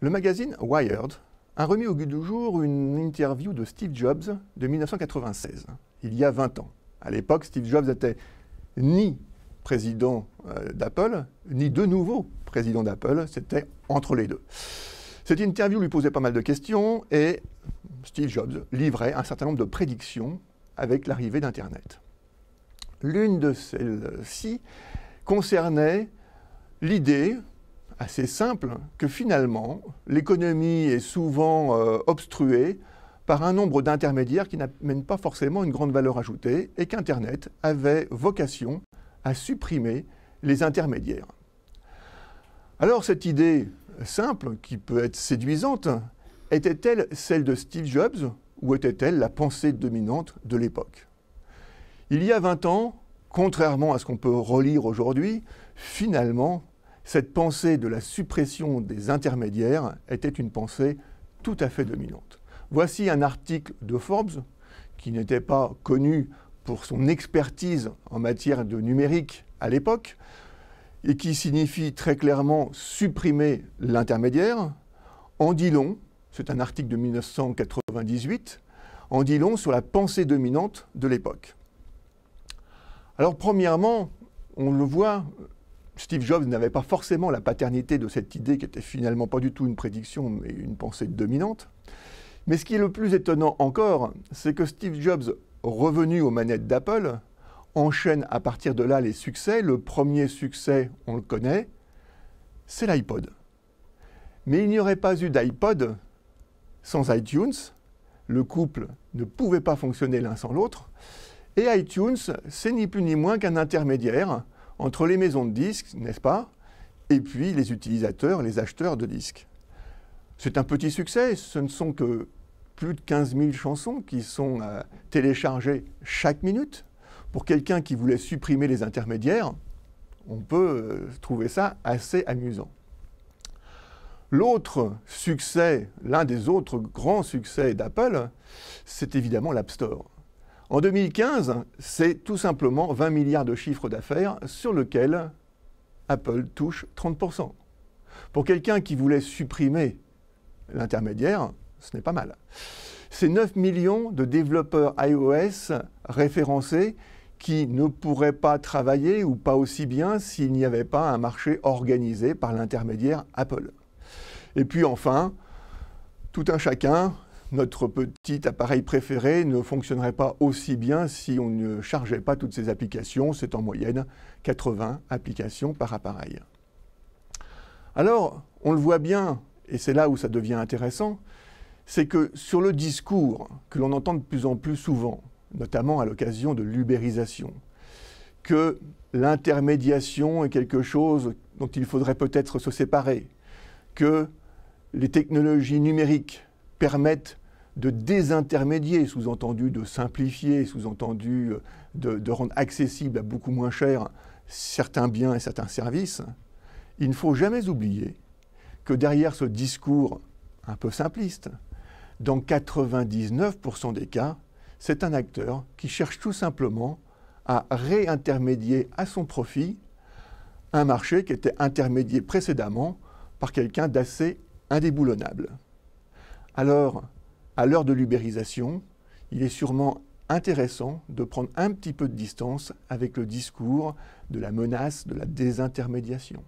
Le magazine Wired a remis au goût du jour une interview de Steve Jobs de 1996, il y a 20 ans. À l'époque, Steve Jobs n'était ni président d'Apple, ni de nouveau président d'Apple, c'était entre les deux. Cette interview lui posait pas mal de questions et Steve Jobs livrait un certain nombre de prédictions avec l'arrivée d'Internet. L'une de celles-ci concernait l'idée assez simple que finalement l'économie est souvent obstruée par un nombre d'intermédiaires qui n'amènent pas forcément une grande valeur ajoutée et qu'Internet avait vocation à supprimer les intermédiaires. Alors cette idée simple, qui peut être séduisante, était-elle celle de Steve Jobs ou était-elle la pensée dominante de l'époque? Il y a 20 ans, contrairement à ce qu'on peut relire aujourd'hui, finalement, cette pensée de la suppression des intermédiaires était une pensée tout à fait dominante. Voici un article de Forbes, qui n'était pas connu pour son expertise en matière de numérique à l'époque, et qui signifie très clairement supprimer l'intermédiaire, en dit long, c'est un article de 1998, en dit long sur la pensée dominante de l'époque. Alors premièrement, on le voit, Steve Jobs n'avait pas forcément la paternité de cette idée qui était finalement pas du tout une prédiction, mais une pensée dominante. Mais ce qui est le plus étonnant encore, c'est que Steve Jobs, revenu aux manettes d'Apple, enchaîne à partir de là les succès. Le premier succès, on le connaît, c'est l'iPod. Mais il n'y aurait pas eu d'iPod sans iTunes. Le couple ne pouvait pas fonctionner l'un sans l'autre. Et iTunes, c'est ni plus ni moins qu'un intermédiaire entre les maisons de disques, n'est-ce pas, et puis les utilisateurs, les acheteurs de disques. C'est un petit succès, ce ne sont que plus de 15 000 chansons qui sont téléchargées chaque minute. Pour quelqu'un qui voulait supprimer les intermédiaires, on peut trouver ça assez amusant. L'autre succès, l'un des autres grands succès d'Apple, c'est évidemment l'App Store. En 2015, c'est tout simplement 20 milliards de chiffre d'affaires sur lequel Apple touche 30%. Pour quelqu'un qui voulait supprimer l'intermédiaire, ce n'est pas mal. C'est 9 millions de développeurs iOS référencés qui ne pourraient pas travailler ou pas aussi bien s'il n'y avait pas un marché organisé par l'intermédiaire Apple. Et puis enfin, tout un chacun, notre petit appareil préféré ne fonctionnerait pas aussi bien si on ne chargeait pas toutes ces applications. C'est en moyenne 80 applications par appareil. Alors, on le voit bien, et c'est là où ça devient intéressant, c'est que sur le discours que l'on entend de plus en plus souvent, notamment à l'occasion de l'ubérisation, que l'intermédiation est quelque chose dont il faudrait peut-être se séparer, que les technologies numériques permettent de désintermédier, sous-entendu de simplifier, sous-entendu de rendre accessible à beaucoup moins cher certains biens et certains services, il ne faut jamais oublier que derrière ce discours un peu simpliste, dans 99% des cas, c'est un acteur qui cherche tout simplement à réintermédier à son profit un marché qui était intermédié précédemment par quelqu'un d'assez indéboulonnable. Alors, à l'heure de l'ubérisation, il est sûrement intéressant de prendre un petit peu de distance avec le discours de la menace de la désintermédiation.